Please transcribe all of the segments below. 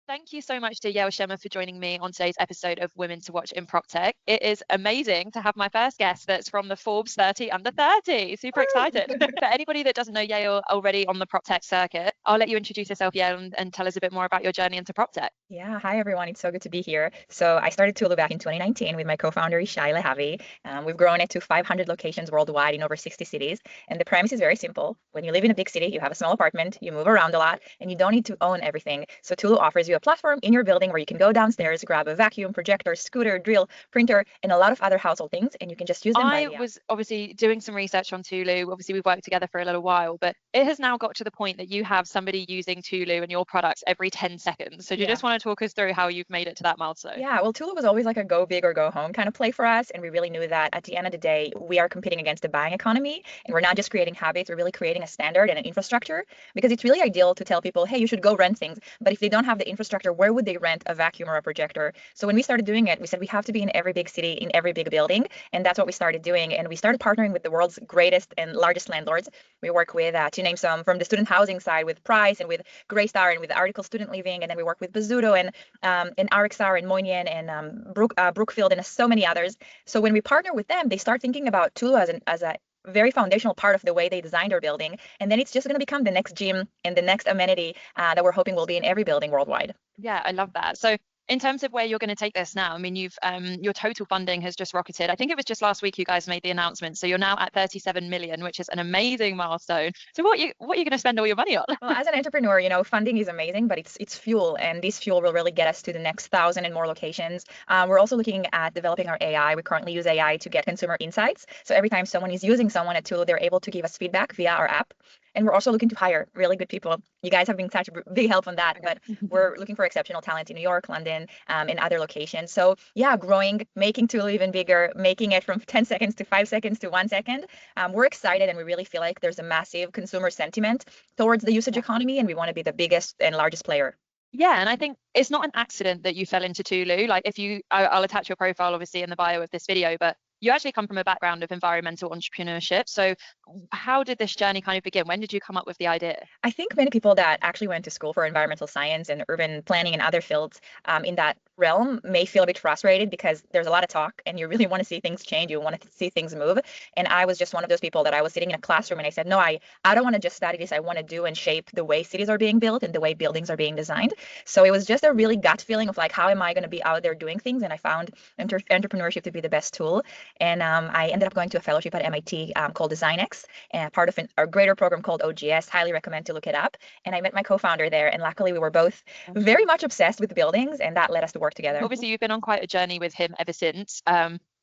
Thank you so much to Yael Shemer for joining me on today's episode of Women to Watch in PropTech. It is amazing to have my first guest that's from the Forbes 30 under 30. Super excited. For anybody that doesn't know Yael already on the PropTech circuit, I'll let you introduce yourself, Yael, and tell us a bit more about your journey into PropTech. Yeah, hi everyone. It's so good to be here. So I started TULU back in 2019 with my co-founder Yael Shemer. We've grown it to 500 locations worldwide in over 60 cities. And the premise is very simple. When you live in a big city, you have a small apartment, you move around a lot, and you don't need to own everything. So TULU offers you a platform in your building where you can go downstairs, grab a vacuum, projector, scooter, drill, printer, and a lot of other household things, and you can just use them by I the app. was obviously doing some research on TULU. Obviously, we've worked together for a little while, but it has now got to the point that you have somebody using TULU and your products every 10 seconds. So do you just want to talk us through how you've made it to that milestone? Yeah, well, TULU was always like a go big or go home kind of play for us. And we really knew that at the end of the day, we are competing against the buying economy. And we're not just creating habits, we're really creating a standard and an infrastructure, because it's really ideal to tell people, hey, you should go rent things. But if they don't have the infrastructure, where would they rent a vacuum or a projector? So when we started doing it, we said we have to be in every big city, in every big building. And that's what we started doing. And we started partnering with the world's greatest and largest landlords. We work with, to name some, from the student housing side with Price and with Greystar and with Article Student Living. And then we work with Bozzuto and RXR and Moynihan and Brookfield and so many others. So when we partner with them, they start thinking about TULU as a very foundational part of the way they designed their building. And then it's just going to become the next gym and the next amenity that we're hoping will be in every building worldwide. Yeah, I love that. So in terms of where you're going to take this now, I mean, you've your total funding has just rocketed. I think it was just last week you guys made the announcement. So you're now at 37 million, which is an amazing milestone. So what are you going to spend all your money on? Well, as an entrepreneur, funding is amazing, but it's fuel, and this fuel will really get us to the next 1,000 and more locations. We're also looking at developing our AI. We currently use AI to get consumer insights. So every time someone is using someone at TULU, they're able to give us feedback via our app. And we're also looking to hire really good people. You guys have been such a big help on that, but we're looking for exceptional talent in New York, London, and other locations. So yeah, growing, making TULU even bigger, making it from 10 seconds to 5 seconds to 1 second. We're excited, and we really feel like there's a massive consumer sentiment towards the usage economy, and we want to be the biggest and largest player. Yeah, and I think it's not an accident that you fell into TULU. Like I'll attach your profile obviously in the bio of this video, but you actually come from a background of environmental entrepreneurship. So how did this journey kind of begin? When did you come up with the idea? I think many people that actually went to school for environmental science and urban planning and other fields in that realm may feel a bit frustrated because there's a lot of talk and you really want to see things change. You want to see things move. And I was just one of those people that I was sitting in a classroom and I said, no, I don't want to just study this. I want to do and shape the way cities are being built and the way buildings are being designed. So it was just a really gut feeling of like, how am I going to be out there doing things? And I found entrepreneurship to be the best tool. And I ended up going to a fellowship at MIT called DesignX, and part of a greater program called OGS. Highly recommend to look it up. And I met my co-founder there, and luckily we were both very much obsessed with buildings, and that led us to work together. Obviously, you've been on quite a journey with him ever since.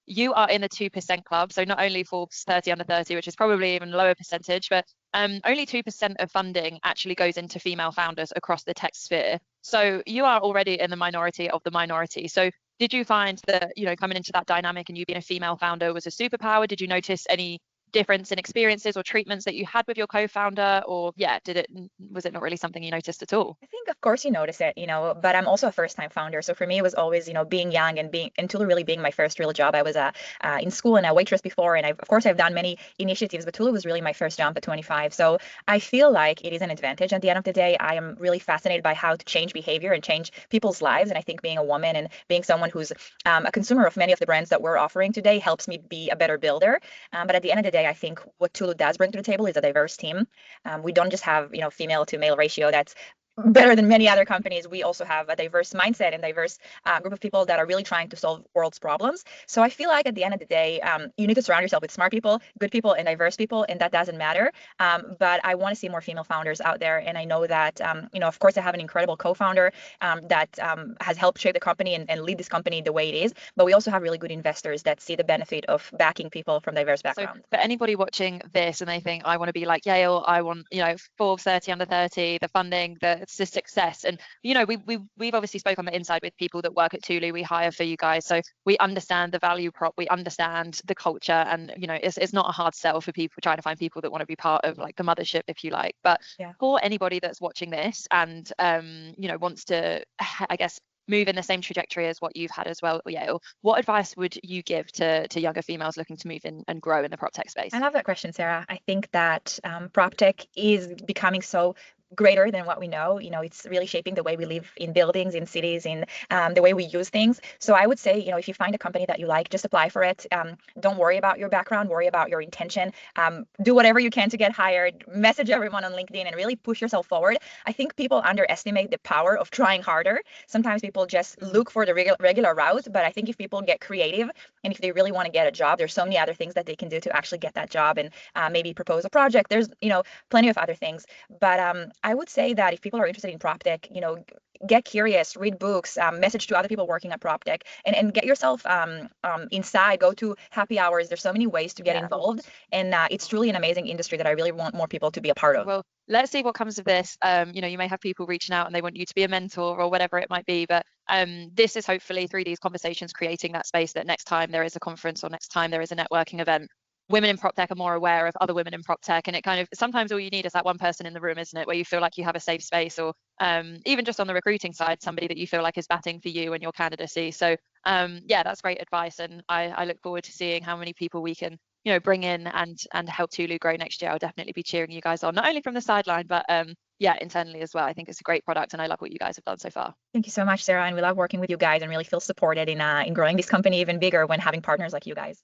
You are in the 2% club, so not only Forbes 30 under 30, which is probably even lower percentage, but only 2% of funding actually goes into female founders across the tech sphere. So you are already in the minority of the minority. So did you find that, coming into that dynamic and you being a female founder was a superpower? Did you notice any difference in experiences or treatments that you had with your co-founder, or was it not really something you noticed at all? I think of course you notice it, but I'm also a first-time founder. So for me, it was always, being young and TULU really being my first real job. I was in school and a waitress before, and of course I've done many initiatives, but TULU was really my first jump at 25. So I feel like it is an advantage. At the end of the day, I am really fascinated by how to change behavior and change people's lives. And I think being a woman and being someone who's a consumer of many of the brands that we're offering today helps me be a better builder. But at the end of the day, I think what TULU does bring to the table is a diverse team. We don't just have, female to male ratio that's better than many other companies. We also have a diverse mindset and diverse group of people that are really trying to solve world's problems. So I feel like at the end of the day, you need to surround yourself with smart people, good people, and diverse people, and that doesn't matter. But I want to see more female founders out there, and I know that, of course, I have an incredible co-founder that has helped shape the company and lead this company the way it is. But we also have really good investors that see the benefit of backing people from diverse backgrounds. So for anybody watching this and they think, I want to be like Yael, I want, Forbes 30 under 30, the funding, the success. And, we've obviously spoke on the inside with people that work at TULU. We hire for you guys. So we understand the value prop, we understand the culture, and, it's not a hard sell for people trying to find people that want to be part of like the mothership, if you like. But for anybody that's watching this and, wants to, I guess, move in the same trajectory as what you've had as well, Yael, what advice would you give to younger females looking to move in and grow in the prop tech space? I love that question, Sarah. I think that prop tech is becoming so greater than what we know. It's really shaping the way we live in buildings, in cities, in the way we use things. So I would say, if you find a company that you like, just apply for it. Don't worry about your background, worry about your intention. Do whatever you can to get hired, message everyone on LinkedIn, and really push yourself forward. I think people underestimate the power of trying harder. Sometimes people just look for the regular route, but I think if people get creative and if they really want to get a job, there's so many other things that they can do to actually get that job, and maybe propose a project. There's, plenty of other things. But I would say that if people are interested in PropTech, get curious, read books, message to other people working at PropTech, and get yourself inside. Go to happy hours. There's so many ways to get involved, and it's truly an amazing industry that I really want more people to be a part of. Well, let's see what comes of this. You may have people reaching out and they want you to be a mentor or whatever it might be, but this is hopefully through these conversations creating that space that next time there is a conference or next time there is a networking event, women in prop tech are more aware of other women in prop tech, and it kind of sometimes all you need is that one person in the room, isn't it, where you feel like you have a safe space, or even just on the recruiting side, somebody that you feel like is batting for you and your candidacy. So yeah, that's great advice, and I look forward to seeing how many people we can bring in and help TULU grow next year. I'll definitely be cheering you guys on, not only from the sideline, but yeah, internally as well. I think it's a great product, and I love what you guys have done so far. Thank you so much, Sarah, and we love working with you guys and really feel supported in growing this company even bigger when having partners like you guys.